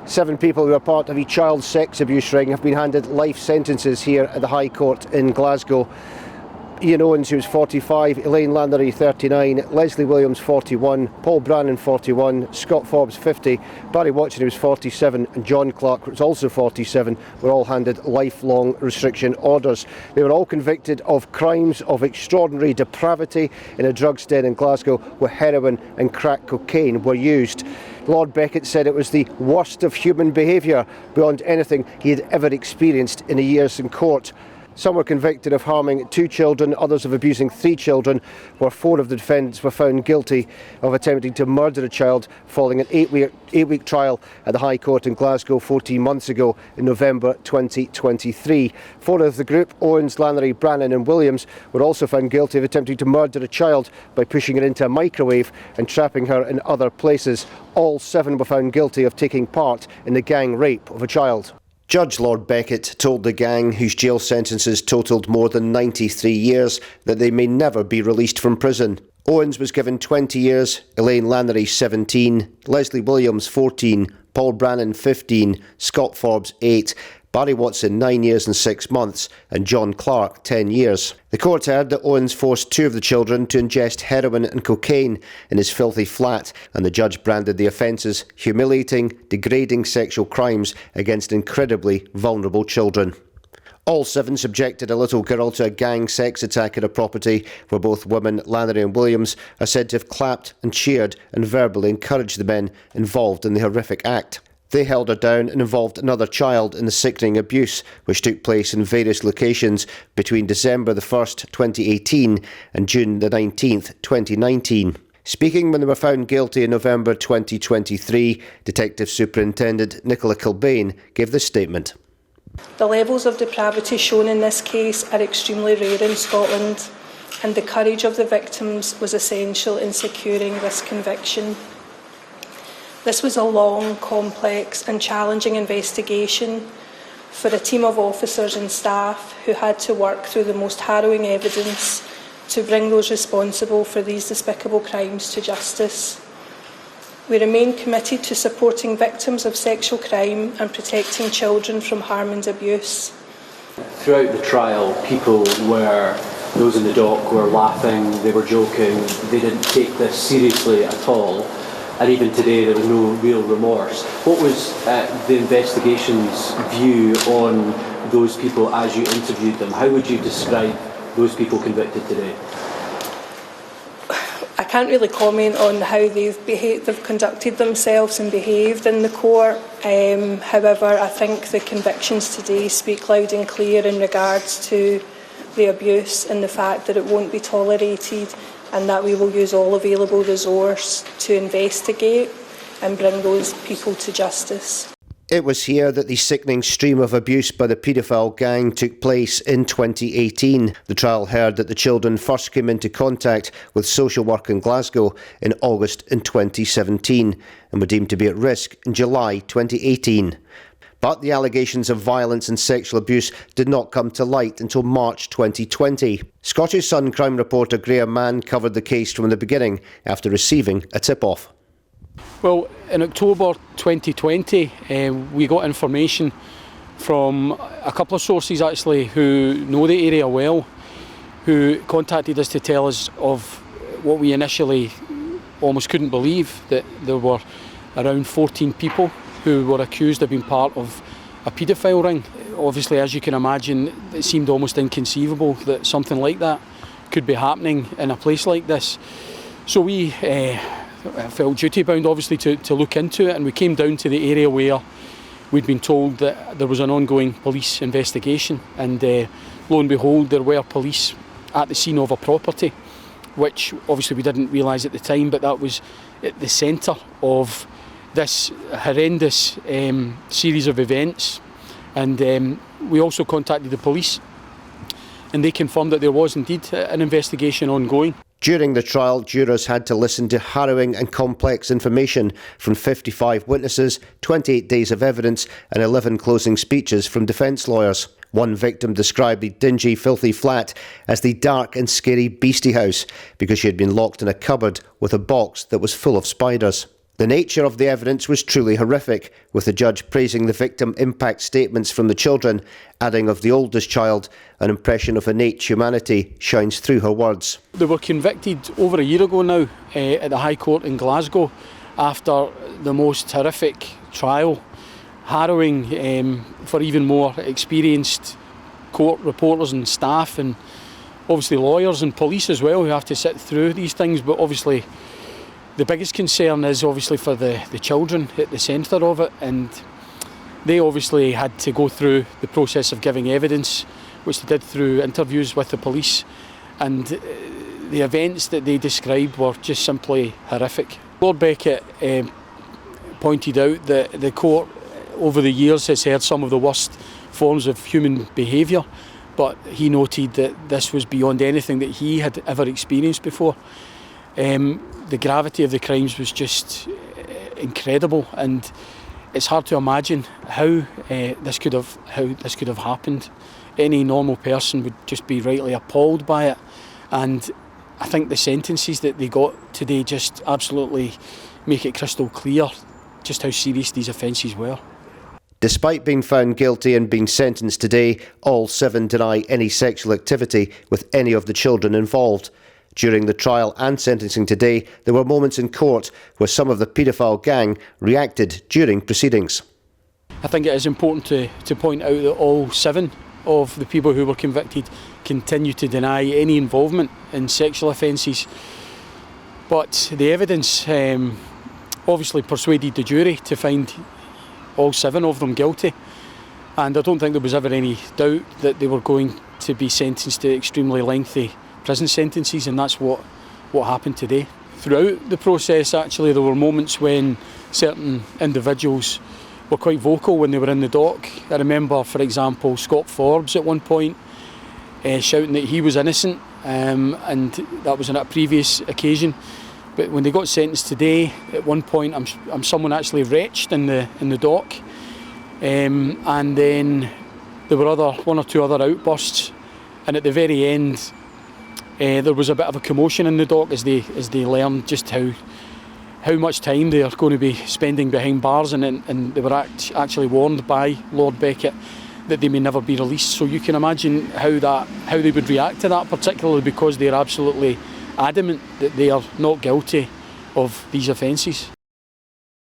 7 people who are part of a child sex abuse ring have been handed life sentences here at the High Court in Glasgow. Iain Owens, who was 45, Elaine Lannery, 39, Leslie Williams, 41, Paul Brannan, 41, Scott Forbes, 50, Barry Watson, who was 47, and John Clark, who was also 47, were all handed lifelong restriction orders. They were all convicted of crimes of extraordinary depravity in a drugs den in Glasgow where heroin and crack cocaine were used. Lord Beckett said it was the worst of human behaviour beyond anything he had ever experienced in the years in court. Some were convicted of harming 2 children, others of abusing 3 children, where 4 of the defendants were found guilty of attempting to murder a child following an 8-week trial at the High Court in Glasgow 14 months ago in November 2023. 4 of the group, Owens, Lannery, Brannan and Williams, were also found guilty of attempting to murder a child by pushing her into a microwave and trapping her in other places. All 7 were found guilty of taking part in the gang rape of a child. Judge Lord Beckett told the gang, whose jail sentences totalled more than 93 years, that they may never be released from prison. Owens was given 20 years, Elaine Lannery 17, Leslie Williams 14, Paul Brannan 15, Scott Forbes 8, Barry Watson 9 years and 6 months, and John Clark 10 years. The court heard that Owens forced 2 of the children to ingest heroin and cocaine in his filthy flat, and the judge branded the offences humiliating, degrading sexual crimes against incredibly vulnerable children. All 7 subjected a little girl to a gang sex attack at a property where both women, Lannery and Williams, are said to have clapped and cheered and verbally encouraged the men involved in the horrific act. They held her down and involved another child in the sickening abuse, which took place in various locations between December the 1st, 2018 and June the 19th, 2019. Speaking when they were found guilty in November 2023, Detective Superintendent Nicola Kilbane gave this statement. The levels of depravity shown in this case are extremely rare in Scotland, and the courage of the victims was essential in securing this conviction. This was a long, complex and challenging investigation for a team of officers and staff who had to work through the most harrowing evidence to bring those responsible for these despicable crimes to justice. We remain committed to supporting victims of sexual crime and protecting children from harm and abuse. Throughout the trial, those in the dock were laughing, they were joking, they didn't take this seriously at all. And even today there was no real remorse. What was the investigation's view on those people as you interviewed them? How would you describe those people convicted today? I can't really comment on how they've conducted themselves and behaved in the court. However, I think the convictions today speak loud and clear in regards to the abuse and the fact that it won't be tolerated, and that we will use all available resource to investigate and bring those people to justice. It was here that the sickening stream of abuse by the paedophile gang took place in 2018. The trial heard that the children first came into contact with social work in Glasgow in August in 2017 and were deemed to be at risk in July 2018. But the allegations of violence and sexual abuse did not come to light until March 2020. Scottish Sun crime reporter Graham Mann covered the case from the beginning after receiving a tip-off. Well, in October 2020, we got information from a couple of sources actually who know the area well, who contacted us to tell us of what we initially almost couldn't believe, that there were around 14 people who were accused of being part of a paedophile ring. Obviously, as you can imagine, it seemed almost inconceivable that something like that could be happening in a place like this. So we felt duty-bound, obviously, to look into it, and we came down to the area where we'd been told that there was an ongoing police investigation, and lo and behold, there were police at the scene of a property, which obviously we didn't realise at the time, but that was at the centre of this horrendous series of events. And we also contacted the police, and they confirmed that there was indeed an investigation ongoing. During the trial, jurors had to listen to harrowing and complex information from 55 witnesses, 28 days of evidence and 11 closing speeches from defence lawyers. One victim described the dingy, filthy flat as the dark and scary Beastie House because she had been locked in a cupboard with a box that was full of spiders. The nature of the evidence was truly horrific, with the judge praising the victim impact statements from the children, adding of the oldest child, an impression of innate humanity shines through her words. They were convicted over a year ago now at the High Court in Glasgow after the most horrific trial, harrowing for even more experienced court reporters and staff, and obviously lawyers and police as well, who have to sit through these things. But obviously the biggest concern is obviously for the children at the centre of it, and they obviously had to go through the process of giving evidence, which they did through interviews with the police, and the events that they described were just simply horrific. Lord Beckett pointed out that the court over the years has heard some of the worst forms of human behaviour, but he noted that this was beyond anything that he had ever experienced before. The gravity of the crimes was just incredible, and it's hard to imagine how this could have happened. Any normal person would just be rightly appalled by it, and I think the sentences that they got today just absolutely make it crystal clear just how serious these offences were. Despite being found guilty and being sentenced today, all 7 deny any sexual activity with any of the children involved. During the trial and sentencing today, there were moments in court where some of the paedophile gang reacted during proceedings. I think it is important to point out that all 7 of the people who were convicted continue to deny any involvement in sexual offences. But the evidence obviously persuaded the jury to find all 7 of them guilty, and I don't think there was ever any doubt that they were going to be sentenced to extremely lengthy prison sentences, and that's what happened today. Throughout the process, actually, there were moments when certain individuals were quite vocal when they were in the dock. I remember, for example, Scott Forbes at one point shouting that he was innocent, and that was on a previous occasion. But when they got sentenced today, at one point, someone actually retched in the dock, and then there were 1 or 2 other outbursts, and at the very end, there was a bit of a commotion in the dock as they learned just how much time they are going to be spending behind bars, and they were actually warned by Lord Beckett that they may never be released. So you can imagine how they would react to that, particularly because they are absolutely adamant that they are not guilty of these offences.